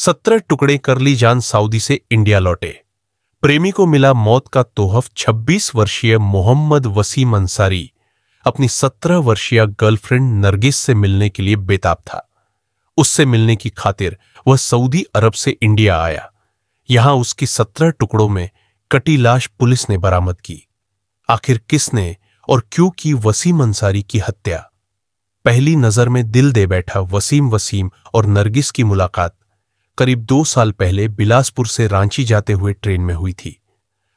17 टुकड़े कर ली जान सऊदी से इंडिया लौटे। प्रेमी को मिला मौत का तोहफ। 26 वर्षीय मोहम्मद वसीम अंसारी अपनी 17 वर्षीय गर्लफ्रेंड नरगिस से मिलने के लिए बेताब था। उससे मिलने की खातिर वह सऊदी अरब से इंडिया आया। यहां उसकी 17 टुकड़ों में कटी लाश पुलिस ने बरामद की। आखिर किसने और क्यों की वसीम अंसारी की हत्या? पहली नजर में दिल दे बैठा वसीम और नरगिस की मुलाकात करीब 2 साल पहले बिलासपुर से रांची जाते हुए ट्रेन में हुई थी।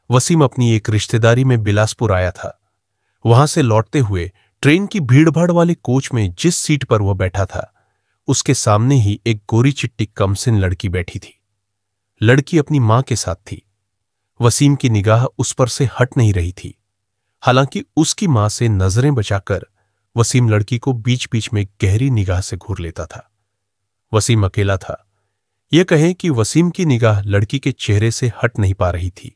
वसीम अपनी एक रिश्तेदारी में बिलासपुर आया था। वहां से लौटते हुए ट्रेन की भीड़भाड़ वाले कोच में जिस सीट पर वह बैठा था, उसके सामने ही एक गोरी चिट्टी कमसिन लड़की बैठी थी। लड़की अपनी मां के साथ थी। वसीम की निगाह उस पर से हट नहीं रही थी। हालांकि उसकी मां से नजरें बचाकर वसीम लड़की को बीच बीच में गहरी निगाह से घूर लेता था। वसीम अकेला था। यह कहें कि वसीम की निगाह लड़की के चेहरे से हट नहीं पा रही थी।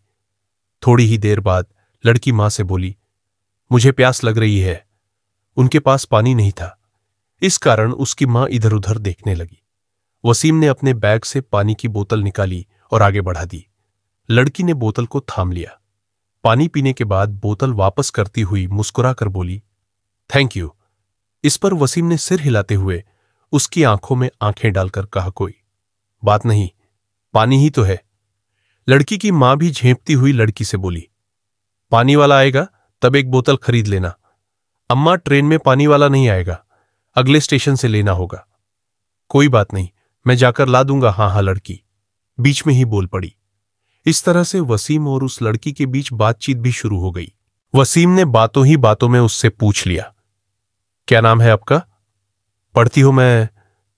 थोड़ी ही देर बाद लड़की मां से बोली, मुझे प्यास लग रही है। उनके पास पानी नहीं था। इस कारण उसकी मां इधर उधर देखने लगी। वसीम ने अपने बैग से पानी की बोतल निकाली और आगे बढ़ा दी। लड़की ने बोतल को थाम लिया। पानी पीने के बाद बोतल वापस करती हुई मुस्कुराकर बोली, थैंक यू। इस पर वसीम ने सिर हिलाते हुए उसकी आंखों में आंखें डालकर कहा, कोई बात नहीं, पानी ही तो है। लड़की की मां भी झेंपती हुई लड़की से बोली, पानी वाला आएगा तब एक बोतल खरीद लेना। अम्मा, ट्रेन में पानी वाला नहीं आएगा, अगले स्टेशन से लेना होगा। कोई बात नहीं, मैं जाकर ला दूंगा। हाँ, लड़की बीच में ही बोल पड़ी। इस तरह से वसीम और उस लड़की के बीच बातचीत भी शुरू हो गई। वसीम ने बातों ही बातों में उससे पूछ लिया, क्या नाम है आपका? पढ़ती हो? मैं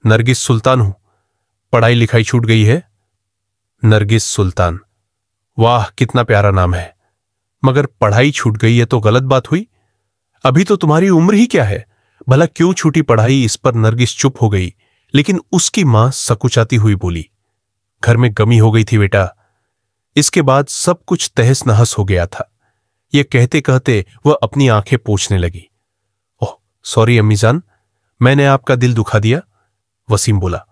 नरगिस सुल्तान हूं। पढ़ाई लिखाई छूट गई है? नरगिस सुल्तान, वाह कितना प्यारा नाम है। मगर पढ़ाई छूट गई है तो गलत बात हुई। अभी तो तुम्हारी उम्र ही क्या है? भला क्यों छूटी पढ़ाई? इस पर नरगिस चुप हो गई, लेकिन उसकी मां सकुचाती हुई बोली, घर में गमी हो गई थी बेटा। इसके बाद सब कुछ तहस नहस हो गया था। यह कहते कहते वह अपनी आंखें पोंछने लगी। ओह सॉरी अम्मीजान, मैंने आपका दिल दुखा दिया। वसीम बोला।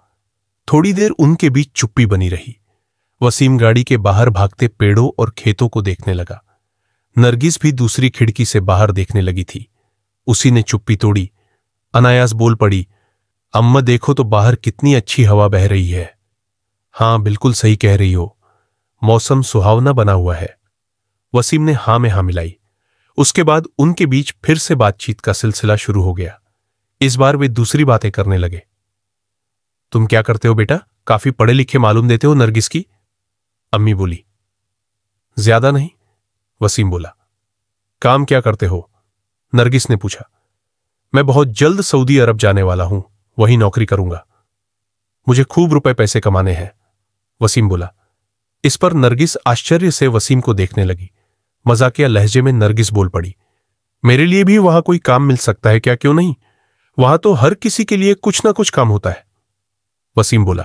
थोड़ी देर उनके बीच चुप्पी बनी रही। वसीम गाड़ी के बाहर भागते पेड़ों और खेतों को देखने लगा। नरगिस भी दूसरी खिड़की से बाहर देखने लगी थी। उसी ने चुप्पी तोड़ी। अनायास बोल पड़ी, अम्मा देखो तो बाहर कितनी अच्छी हवा बह रही है। हां बिल्कुल सही कह रही हो, मौसम सुहावना बना हुआ है। वसीम ने हां में हां मिलाई। उसके बाद उनके बीच फिर से बातचीत का सिलसिला शुरू हो गया। इस बार वे दूसरी बातें करने लगे। तुम क्या करते हो बेटा? काफी पढ़े लिखे मालूम देते हो नरगिस की। अम्मी बोली। ज्यादा नहीं, वसीम बोला। काम क्या करते हो? नरगिस ने पूछा। मैं बहुत जल्द सऊदी अरब जाने वाला हूं, वहीं नौकरी करूंगा। मुझे खूब रुपए पैसे कमाने हैं, वसीम बोला। इस पर नरगिस आश्चर्य से वसीम को देखने लगी। मजाकिया लहजे में नरगिस बोल पड़ी, मेरे लिए भी वहां कोई काम मिल सकता है क्या? क्यों नहीं, वहां तो हर किसी के लिए कुछ ना कुछ काम होता है। वसीम बोला।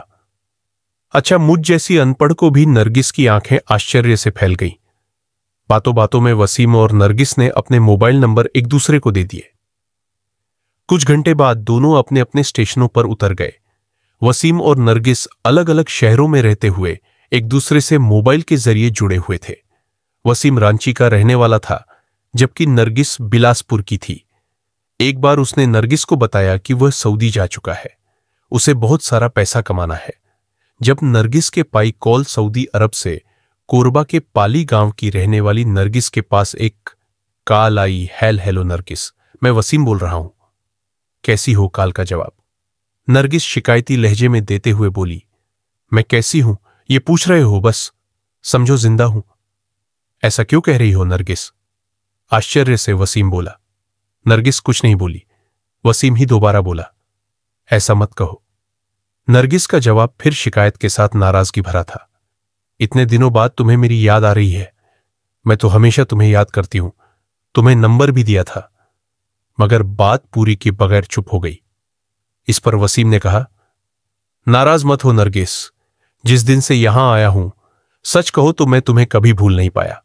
अच्छा, मुझ जैसी अनपढ़ को भी नरगिस की आंखें आश्चर्य से फैल गईं। बातों बातों में वसीम और नरगिस ने अपने मोबाइल नंबर एक दूसरे को दे दिए। कुछ घंटे बाद दोनों अपने अपने स्टेशनों पर उतर गए। वसीम और नरगिस अलग अलग शहरों में रहते हुए एक दूसरे से मोबाइल के जरिए जुड़े हुए थे। वसीम रांची का रहने वाला था, जबकि नरगिस बिलासपुर की थी। एक बार उसने नरगिस को बताया कि वह सऊदी जा चुका है, उसे बहुत सारा पैसा कमाना है। जब नरगिस के पाई कॉल सऊदी अरब से कोरबा के पाली गांव की रहने वाली नरगिस के पास एक कॉल आई। हेलो नरगिस, मैं वसीम बोल रहा हूं। कैसी हो? कॉल का जवाब नरगिस शिकायती लहजे में देते हुए बोली, मैं कैसी हूं ये पूछ रहे हो? बस समझो जिंदा हूं। ऐसा क्यों कह रही हो नरगिस? आश्चर्य से वसीम बोला। नरगिस कुछ नहीं बोली। वसीम ही दोबारा बोला, ऐसा मत कहो। नरगिस का जवाब फिर शिकायत के साथ नाराजगी भरा था। इतने दिनों बाद तुम्हें मेरी याद आ रही है? मैं तो हमेशा तुम्हें याद करती हूं, तुम्हें नंबर भी दिया था। मगर बात पूरी के बगैर चुप हो गई। इस पर वसीम ने कहा, नाराज मत हो नरगिस, जिस दिन से यहां आया हूं, सच कहो तो मैं तुम्हें कभी भूल नहीं पाया।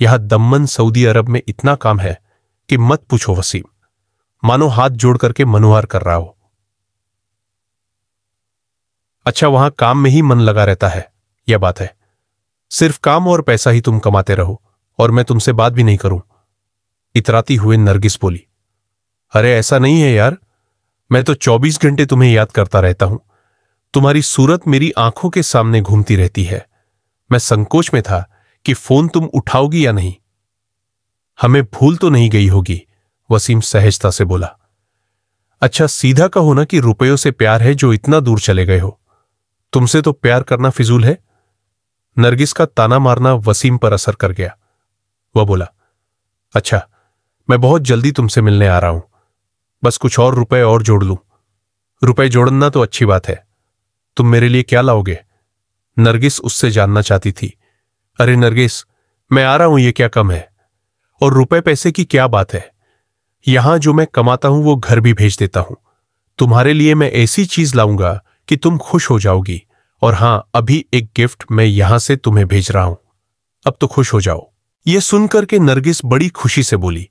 यहां दम्मन सऊदी अरब में इतना काम है कि मत पूछो वसीम, मानो हाथ जोड़ करके मनुहार कर रहा हो। अच्छा, वहां काम में ही मन लगा रहता है, यह बात है। सिर्फ काम और पैसा ही तुम कमाते रहो और मैं तुमसे बात भी नहीं करूं, इतराती हुए नरगिस बोली। अरे ऐसा नहीं है यार, मैं तो 24 घंटे तुम्हें याद करता रहता हूं। तुम्हारी सूरत मेरी आंखों के सामने घूमती रहती है। मैं संकोच में था कि फोन तुम उठाओगी या नहीं। हमें भूल तो नहीं गई होगी, वसीम सहजता से बोला। अच्छा, सीधा कहो ना कि रुपयों से प्यार है जो इतना दूर चले गए हो। तुमसे तो प्यार करना फिजूल है। नरगिस का ताना मारना वसीम पर असर कर गया। वह बोला, अच्छा, मैं बहुत जल्दी तुमसे मिलने आ रहा हूं। बस कुछ और रुपए और जोड़ लूं। रुपए जोड़ना तो अच्छी बात है, तुम मेरे लिए क्या लाओगे? नरगिस उससे जानना चाहती थी। अरे नरगिस, मैं आ रहा हूं, ये क्या कम है? और रुपए पैसे की क्या बात है? यहां जो मैं कमाता हूं वो घर भी भेज देता हूं। तुम्हारे लिए मैं ऐसी चीज लाऊंगा कि तुम खुश हो जाओगी। और हां, अभी एक गिफ्ट मैं यहां से तुम्हें भेज रहा हूं। अब तो खुश हो जाओ। यह सुनकर के नरगिस बड़ी खुशी से बोली,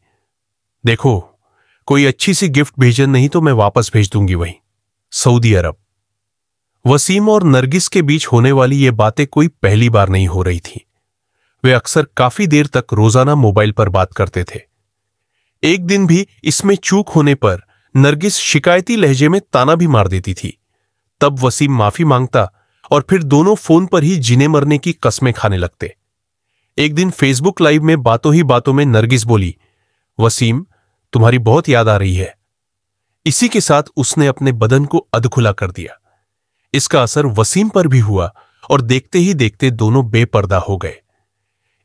देखो, कोई अच्छी सी गिफ्ट भेजन नहीं तो मैं वापस भेज दूंगी वहीं, सऊदी अरब। वसीम और नरगिस के बीच होने वाली ये बातें कोई पहली बार नहीं हो रही थी। वे अक्सर काफी देर तक रोजाना मोबाइल पर बात करते थे। एक दिन भी इसमें चूक होने पर नरगिस शिकायती लहजे में ताना भी मार देती थी। तब वसीम माफी मांगता और फिर दोनों फोन पर ही जीने मरने की कस्में खाने लगते। एक दिन फेसबुक लाइव में बातों ही बातों में नरगिस बोली, वसीम, तुम्हारी बहुत याद आ रही है। इसी के साथ उसने अपने बदन को अधखुला कर दिया। इसका असर वसीम पर भी हुआ और देखते ही देखते दोनों बेपर्दा हो गए।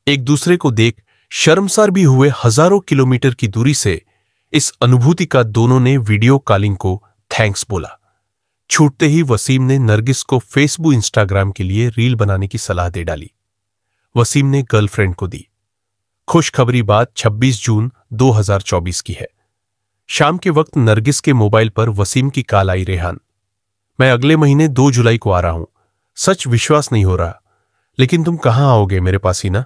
एक दूसरे को देख शर्मसार भी हुए हजारों किलोमीटर की दूरी से इस अनुभूति का दोनों ने वीडियो कॉलिंग को थैंक्स बोला। छूटते ही वसीम ने नरगिस को फेसबुक इंस्टाग्राम के लिए रील बनाने की सलाह दे डाली। वसीम ने गर्लफ्रेंड को दी। खुशखबरी बात 26 जून 2024 की है। शाम के वक्त नरगिस के मोबाइल पर वसीम की कॉल आई। रेहान, मैं अगले महीने 2 जुलाई को आ रहा हूं। सच विश्वास नहीं हो रहा, लेकिन तुम कहां आओगे? मेरे पास ही ना?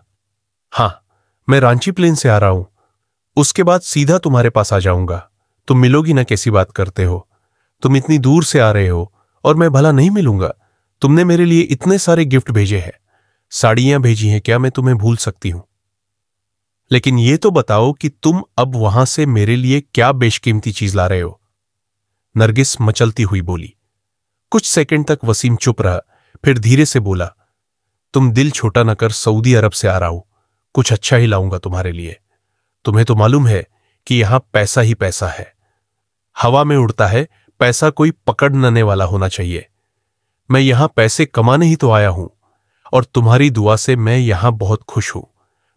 हाँ, मैं रांची प्लेन से आ रहा हूं। उसके बाद सीधा तुम्हारे पास आ जाऊंगा। तुम मिलोगी ना? कैसी बात करते हो? तुम इतनी दूर से आ रहे हो और मैं भला नहीं मिलूंगा? तुमने मेरे लिए इतने सारे गिफ्ट भेजे हैं, साड़ियां भेजी हैं, क्या मैं तुम्हें भूल सकती हूं? लेकिन ये तो बताओ कि तुम अब वहां से मेरे लिए क्या बेशकीमती चीज ला रहे हो? नरगिस मचलती हुई बोली। कुछ सेकंड तक वसीम चुप रहा, फिर धीरे से बोला, तुम दिल छोटा न कर, सऊदी अरब से आ रहा हूं, कुछ अच्छा ही लाऊंगा तुम्हारे लिए। तुम्हें तो मालूम है कि यहां पैसा ही पैसा है, हवा में उड़ता है। पैसा कोई पकड़ने वाला होना चाहिए। मैं यहां पैसे कमाने ही तो आया हूं और तुम्हारी दुआ से मैं यहां बहुत खुश हूं,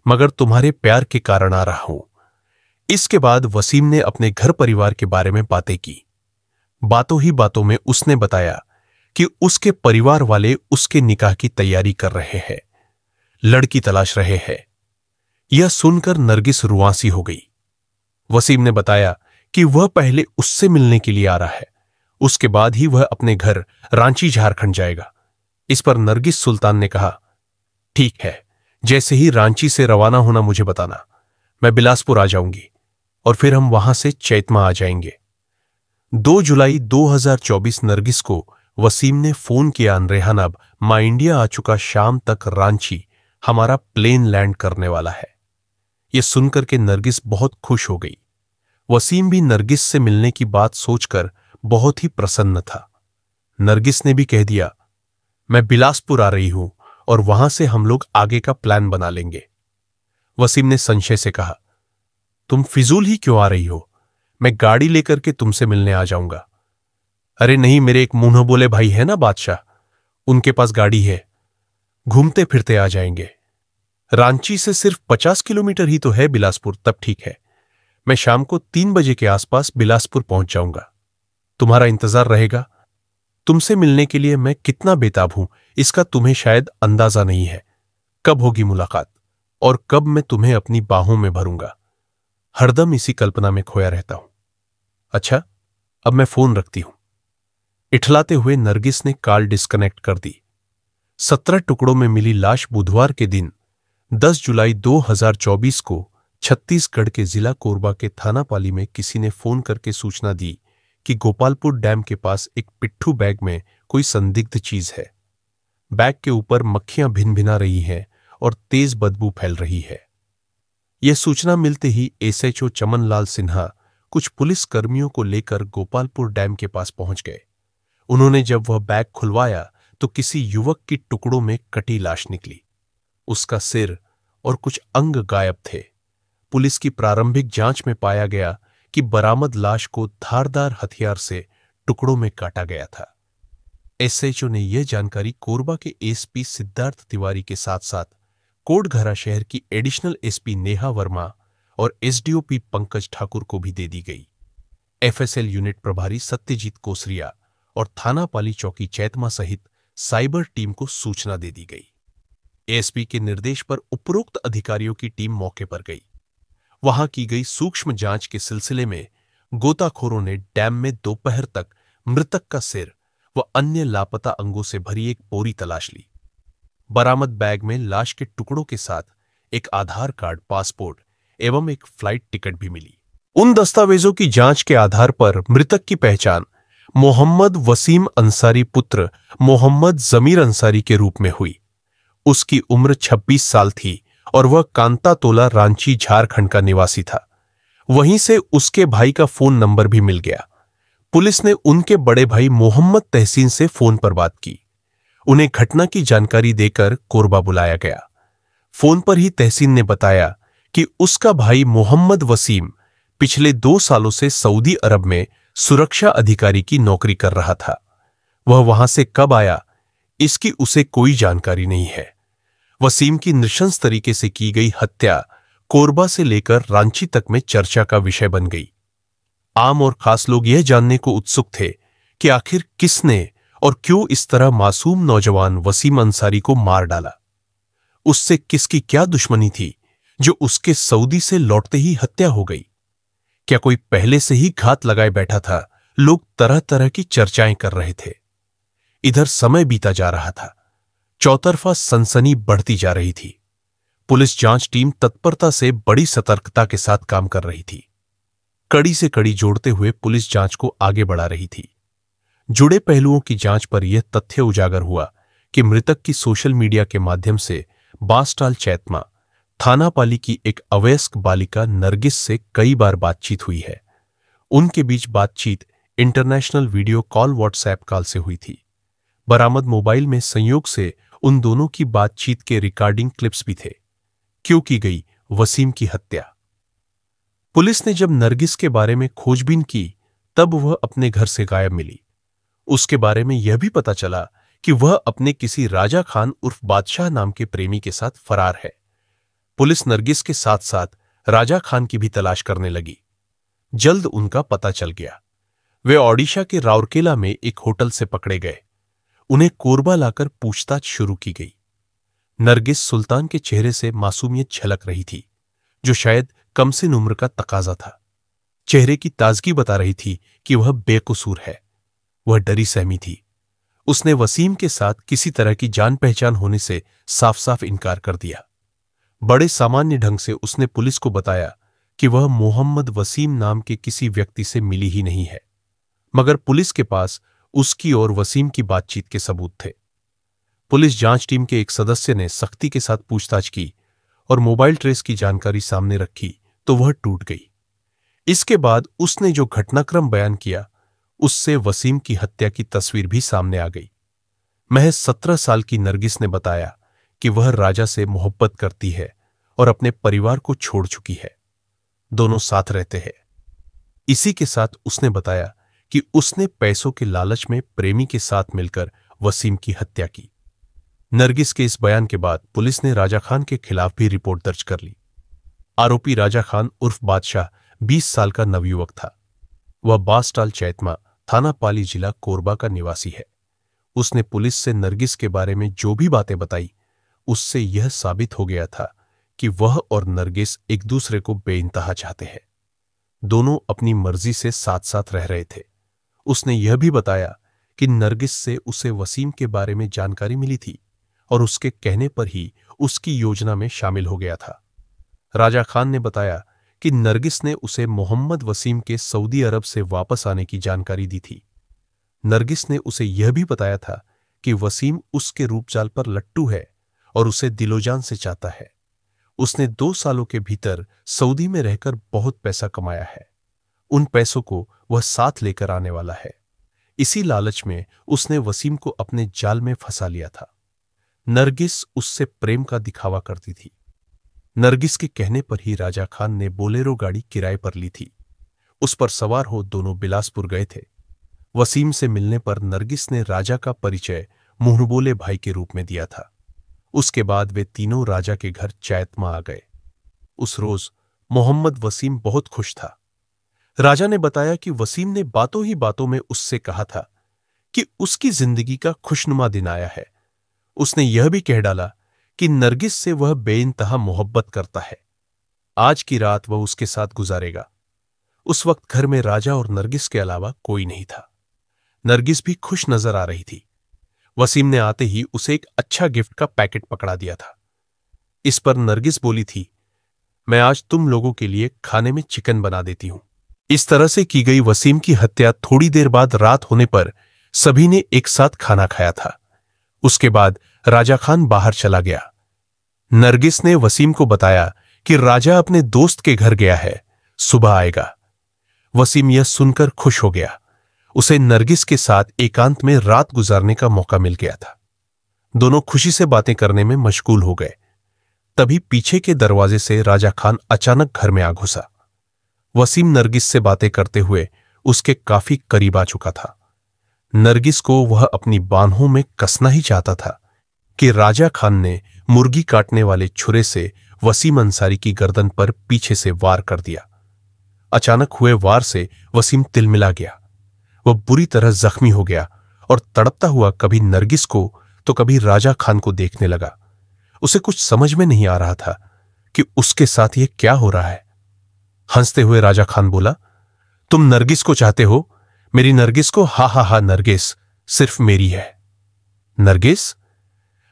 मगर तुम्हारे प्यार के कारण आ रहा हूं। इसके बाद वसीम ने अपने घर परिवार के बारे में बातें की। बातों ही बातों में उसने बताया कि उसके परिवार वाले उसके निकाह की तैयारी कर रहे हैं, लड़की तलाश रहे हैं। यह सुनकर नरगिस रुआंसी हो गई। वसीम ने बताया कि वह पहले उससे मिलने के लिए आ रहा है, उसके बाद ही वह अपने घर रांची झारखंड जाएगा। इस पर नरगिस सुल्तान ने कहा, ठीक है, जैसे ही रांची से रवाना होना मुझे बताना, मैं बिलासपुर आ जाऊंगी और फिर हम वहां से चैतमा आ जाएंगे। 2 जुलाई 2024 नरगिस को वसीम ने फोन किया, रेहान, अब मां इंडिया आ चुका, शाम तक रांची हमारा प्लेन लैंड करने वाला है। यह सुनकर के नरगिस बहुत खुश हो गई। वसीम भी नरगिस से मिलने की बात सोचकर बहुत ही प्रसन्न था। नरगिस ने भी कह दिया, मैं बिलासपुर आ रही हूं और वहां से हम लोग आगे का प्लान बना लेंगे। वसीम ने संशय से कहा, तुम फिजूल ही क्यों आ रही हो? मैं गाड़ी लेकर के तुमसे मिलने आ जाऊंगा। अरे नहीं, मेरे एक मुंह बोले भाई है ना बादशाह, उनके पास गाड़ी है, घूमते फिरते आ जाएंगे। रांची से सिर्फ 50 किलोमीटर ही तो है बिलासपुर, तब ठीक है। मैं शाम को 3 बजे के आसपास बिलासपुर पहुंच जाऊंगा, तुम्हारा इंतजार रहेगा। तुमसे मिलने के लिए मैं कितना बेताब हूं, इसका तुम्हें शायद अंदाजा नहीं है। कब होगी मुलाकात और कब मैं तुम्हें अपनी बाहों में भरूंगा, हरदम इसी कल्पना में खोया रहता हूं। अच्छा, अब मैं फोन रखती हूं। इठलाते हुए नरगिस ने कॉल डिस्कनेक्ट कर दी। 17 टुकड़ों में मिली लाश बुधवार के दिन 10 जुलाई 2024 को छत्तीसगढ़ के जिला कोरबा के थाना पाली में किसी ने फोन करके सूचना दी कि गोपालपुर डैम के पास एक पिट्ठू बैग में कोई संदिग्ध चीज है। बैग के ऊपर मक्खियां भिन भिना रही हैं और तेज बदबू फैल रही है। यह सूचना मिलते ही एसएचओ चमनलाल सिन्हा कुछ पुलिस कर्मियों को लेकर गोपालपुर डैम के पास पहुंच गए। उन्होंने जब वह बैग खुलवाया तो किसी युवक की टुकड़ों में कटी लाश निकली। उसका सिर और कुछ अंग गायब थे। पुलिस की प्रारंभिक जांच में पाया गया कि बरामद लाश को धारदार हथियार से टुकड़ों में काटा गया था। एसएचओ ने यह जानकारी कोरबा के एसपी सिद्धार्थ तिवारी के साथ साथ कोटघरा शहर की एडिशनल एसपी नेहा वर्मा और एसडीओपी पंकज ठाकुर को भी दे दी गई। एफएसएल यूनिट प्रभारी सत्यजीत कोसरिया और थाना पाली चौकी चैतमा सहित साइबर टीम को सूचना दे दी गई। एएसपी के निर्देश पर उपरोक्त अधिकारियों की टीम मौके पर गई। वहां की गई सूक्ष्म जांच के सिलसिले में गोताखोरों ने डैम में दोपहर तक मृतक का सिर व अन्य लापता अंगों से भरी एक बोरी तलाश ली। बरामद बैग में लाश के टुकड़ों के साथ एक आधार कार्ड, पासपोर्ट एवं एक फ्लाइट टिकट भी मिली। उन दस्तावेजों की जांच के आधार पर मृतक की पहचान मोहम्मद वसीम अंसारी पुत्र मोहम्मद जमीर अंसारी के रूप में हुई। उसकी उम्र 26 साल थी और वह कांतातोला, रांची, झारखंड का निवासी था। वहीं से उसके भाई का फोन नंबर भी मिल गया। पुलिस ने उनके बड़े भाई मोहम्मद तहसीन से फोन पर बात की। उन्हें घटना की जानकारी देकर कोरबा बुलाया गया। फोन पर ही तहसीन ने बताया कि उसका भाई मोहम्मद वसीम पिछले 2 सालों से सऊदी अरब में सुरक्षा अधिकारी की नौकरी कर रहा था। वह वहां से कब आया, इसकी उसे कोई जानकारी नहीं है। वसीम की नृशंस तरीके से की गई हत्या कोरबा से लेकर रांची तक में चर्चा का विषय बन गई। आम और खास लोग यह जानने को उत्सुक थे कि आखिर किसने और क्यों इस तरह मासूम नौजवान वसीम अंसारी को मार डाला। उससे किसकी क्या दुश्मनी थी जो उसके सऊदी से लौटते ही हत्या हो गई? क्या कोई पहले से ही घात लगाए बैठा था? लोग तरह तरह की चर्चाएं कर रहे थे। इधर समय बीता जा रहा था। चौतरफा सनसनी बढ़ती जा रही थी। पुलिस जांच टीम तत्परता से बड़ी सतर्कता के साथ काम कर रही थी। कड़ी से कड़ी जोड़ते हुए पुलिस जांच को आगे बढ़ा रही थी। जुड़े पहलुओं की जांच पर यह तथ्य उजागर हुआ कि मृतक की सोशल मीडिया के माध्यम से बांसटाल चैतमा थाना पाली की एक अवयस्क बालिका नरगिस से कई बार बातचीत हुई है। उनके बीच बातचीत international video call, WhatsApp call से हुई थी। बरामद मोबाइल में संयोग से उन दोनों की बातचीत के रिकॉर्डिंग क्लिप्स भी थे। क्यों की गई वसीम की हत्या? पुलिस ने जब नरगिस के बारे में खोजबीन की तब वह अपने घर से गायब मिली। उसके बारे में यह भी पता चला कि वह अपने किसी राजा खान उर्फ बादशाह नाम के प्रेमी के साथ फरार है। पुलिस नरगिस के साथ साथ राजा खान की भी तलाश करने लगी। जल्द उनका पता चल गया। वे ओडिशा के राउरकेला में एक होटल से पकड़े गए। उन्हें कोरबा लाकर पूछताछ शुरू की गई। नरगिस सुल्तान के चेहरे से मासूमियत झलक रही थी, जो शायद कमसिन उम्र का तकाजा था। चेहरे की ताजगी बता रही थी कि वह बेकसूर है। वह डरी सहमी थी। उसने वसीम के साथ किसी तरह की जान पहचान होने से साफ साफ इनकार कर दिया। बड़े सामान्य ढंग से उसने पुलिस को बताया कि वह मोहम्मद वसीम नाम के किसी व्यक्ति से मिली ही नहीं है, मगर पुलिस के पास उसकी और वसीम की बातचीत के सबूत थे। पुलिस जांच टीम के एक सदस्य ने सख्ती के साथ पूछताछ की और मोबाइल ट्रेस की जानकारी सामने रखी तो वह टूट गई। इसके बाद उसने जो घटनाक्रम बयान किया उससे वसीम की हत्या की तस्वीर भी सामने आ गई। महज 17 साल की नरगिस ने बताया कि वह राजा से मोहब्बत करती है और अपने परिवार को छोड़ चुकी है। दोनों साथ रहते हैं। इसी के साथ उसने बताया कि उसने पैसों के लालच में प्रेमी के साथ मिलकर वसीम की हत्या की। नरगिस के इस बयान के बाद पुलिस ने राजा खान के खिलाफ भी रिपोर्ट दर्ज कर ली। आरोपी राजा खान उर्फ बादशाह 20 साल का नवयुवक था। वह बांसटाल चैतमा थाना पाली जिला कोरबा का निवासी है। उसने पुलिस से नरगिस के बारे में जो भी बातें बताई उससे यह साबित हो गया था कि वह और नरगिस एक दूसरे को बेइंतहा चाहते हैं। दोनों अपनी मर्जी से साथ साथ रह रहे थे। उसने यह भी बताया कि नरगिस से उसे वसीम के बारे में जानकारी मिली थी और उसके कहने पर ही उसकी योजना में शामिल हो गया था। राजा खान ने बताया कि नरगिस ने उसे मोहम्मद वसीम के सऊदी अरब से वापस आने की जानकारी दी थी। नरगिस ने उसे यह भी बताया था कि वसीम उसके रूपचाल पर लट्टू है और उसे दिलोजान से चाहता है। उसने 2 सालों के भीतर सऊदी में रहकर बहुत पैसा कमाया है। उन पैसों को वह साथ लेकर आने वाला है। इसी लालच में उसने वसीम को अपने जाल में फंसा लिया था। नरगिस उससे प्रेम का दिखावा करती थी। नरगिस के कहने पर ही राजा खान ने बोलेरो गाड़ी किराए पर ली थी। उस पर सवार हो दोनों बिलासपुर गए थे। वसीम से मिलने पर नरगिस ने राजा का परिचय मुंहबोले भाई के रूप में दिया था। उसके बाद वे तीनों राजा के घर चैतमा आ गए। उस रोज मोहम्मद वसीम बहुत खुश था। राजा ने बताया कि वसीम ने बातों ही बातों में उससे कहा था कि उसकी जिंदगी का खुशनुमा दिन आया है। उसने यह भी कह डाला कि नरगिस से वह बेइंतहा मोहब्बत करता है। आज की रात वह उसके साथ गुजारेगा। उस वक्त घर में राजा और नरगिस के अलावा कोई नहीं था। नरगिस भी खुश नजर आ रही थी। वसीम ने आते ही उसे एक अच्छा गिफ्ट का पैकेट पकड़ा दिया था। इस पर नरगिस बोली थी, मैं आज तुम लोगों के लिए खाने में चिकन बना देती हूं। इस तरह से की गई वसीम की हत्या थोड़ी देर बाद रात होने पर सभी ने एक साथ खाना खाया था। उसके बाद राजा खान बाहर चला गया। नरगिस ने वसीम को बताया कि राजा अपने दोस्त के घर गया है, सुबह आएगा। वसीम यह सुनकर खुश हो गया। उसे नरगिस के साथ एकांत में रात गुजारने का मौका मिल गया था। दोनों खुशी से बातें करने में मशगूल हो गए। तभी पीछे के दरवाजे से राजा खान अचानक घर में आ घुसा। वसीम नरगिस से बातें करते हुए उसके काफी करीब आ चुका था। नरगिस को वह अपनी बाहों में कसना ही चाहता था कि राजा खान ने मुर्गी काटने वाले छुरे से वसीम अंसारी की गर्दन पर पीछे से वार कर दिया। अचानक हुए वार से वसीम तिलमिला गया। वह बुरी तरह जख्मी हो गया और तड़पता हुआ कभी नरगिस को तो कभी राजा खान को देखने लगा। उसे कुछ समझ में नहीं आ रहा था कि उसके साथ यह क्या हो रहा है। हंसते हुए राजा खान बोला, तुम नरगिस को चाहते हो? मेरी नरगिस को? हा हा हा, नरगिस सिर्फ मेरी है। नरगिस?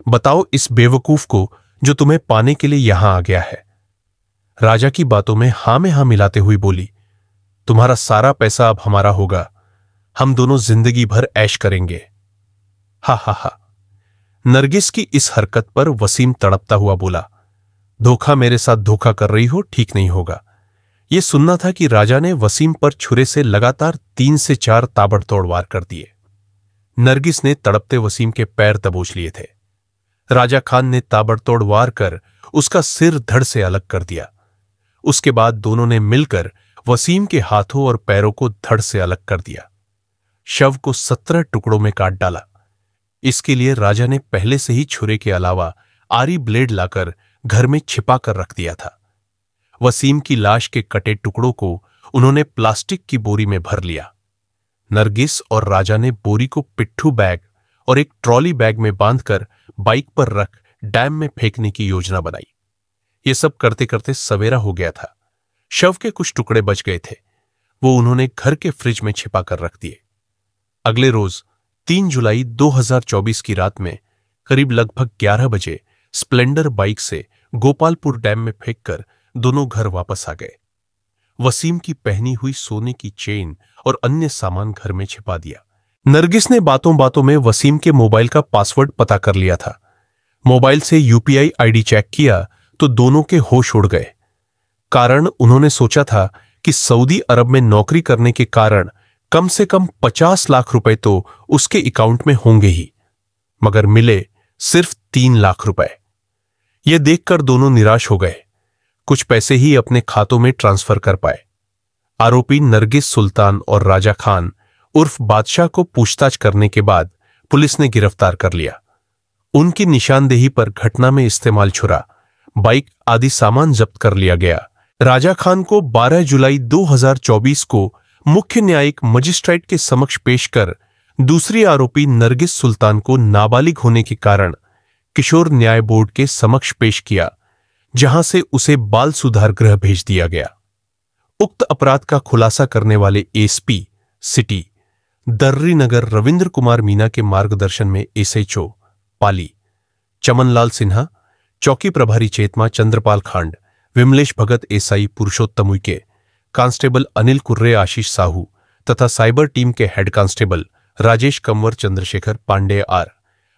बताओ इस बेवकूफ को जो तुम्हें पाने के लिए यहां आ गया है। राजा की बातों में हां मिलाते हुए बोली, तुम्हारा सारा पैसा अब हमारा होगा। हम दोनों जिंदगी भर ऐश करेंगे। हा हा हा। नरगिस की इस हरकत पर वसीम तड़पता हुआ बोला, धोखा मेरे साथ धोखा कर रही हो, ठीक नहीं होगा। यह सुनना था कि राजा ने वसीम पर छुरे से लगातार 3 से 4 ताबड़तोड़ वार कर दिए। नरगिस ने तड़पते वसीम के पैर दबोच लिए थे। राजा खान ने ताबड़तोड़ वार कर उसका सिर धड़ से अलग कर दिया। उसके बाद दोनों ने मिलकर वसीम के हाथों और पैरों को धड़ से अलग कर दिया। शव को 17 टुकड़ों में काट डाला। इसके लिए राजा ने पहले से ही छुरे के अलावा आरी ब्लेड लाकर घर में छिपा कर रख दिया था। वसीम की लाश के कटे टुकड़ों को उन्होंने प्लास्टिक की बोरी में भर लिया। नरगिस और राजा ने बोरी को पिट्ठू बैग और एक ट्रॉली बैग में बांधकर बाइक पर रख डैम में फेंकने की योजना बनाई। ये सब करते करते सवेरा हो गया था। शव के कुछ टुकड़े बच गए थे, वो उन्होंने घर के फ्रिज में छिपा कर रख दिए। अगले रोज 3 जुलाई 2024 की रात में करीब लगभग 11 बजे स्प्लेंडर बाइक से गोपालपुर डैम में फेंककर दोनों घर वापस आ गए। वसीम की पहनी हुई सोने की चेन और अन्य सामान घर में छिपा दिया। नरगिस ने बातों बातों में वसीम के मोबाइल का पासवर्ड पता कर लिया था। मोबाइल से यूपीआई आईडी चेक किया तो दोनों के होश उड़ गए। कारण उन्होंने सोचा था कि सऊदी अरब में नौकरी करने के कारण कम से कम 50 लाख रुपए तो उसके अकाउंट में होंगे ही, मगर मिले सिर्फ 3 लाख रुपए। यह देखकर दोनों निराश हो गए। कुछ पैसे ही अपने खातों में ट्रांसफर कर पाए। आरोपी नरगिस सुल्तान और राजा खान उर्फ बादशाह को पूछताछ करने के बाद पुलिस ने गिरफ्तार कर लिया। उनकी निशानदेही पर घटना में इस्तेमाल छुरा, बाइक आदि सामान जब्त कर लिया गया। राजा खान को 12 जुलाई 2024 को मुख्य न्यायिक मजिस्ट्रेट के समक्ष पेश कर दूसरी आरोपी नरगिस सुल्तान को नाबालिग होने के कारण किशोर न्याय बोर्ड के समक्ष पेश किया, जहां से उसे बाल सुधार गृह भेज दिया गया। उक्त अपराध का खुलासा करने वाले एसपी सिटी दर्री नगर रविंद्र कुमार मीना के मार्गदर्शन में एसएचओ पाली चमनलाल सिन्हा, चौकी प्रभारी चेतमा चंद्रपाल खांड, विमलेश भगत एसआई पुरुषोत्तम उइके, कांस्टेबल अनिल कुर्रे आशीष साहू तथा साइबर टीम के head constable Rajesh Kanwar Chandrashekhar Pandey R,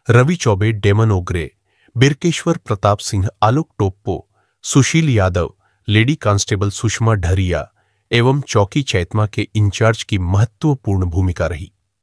Ravi Choubey Deman Ogre, Birkeshwar Pratap Singh Alok Toppo, Sushil Yadav, lady constable Sushma Dhariya एवं चौकी चैतमा के इंचार्ज की महत्वपूर्ण भूमिका रही।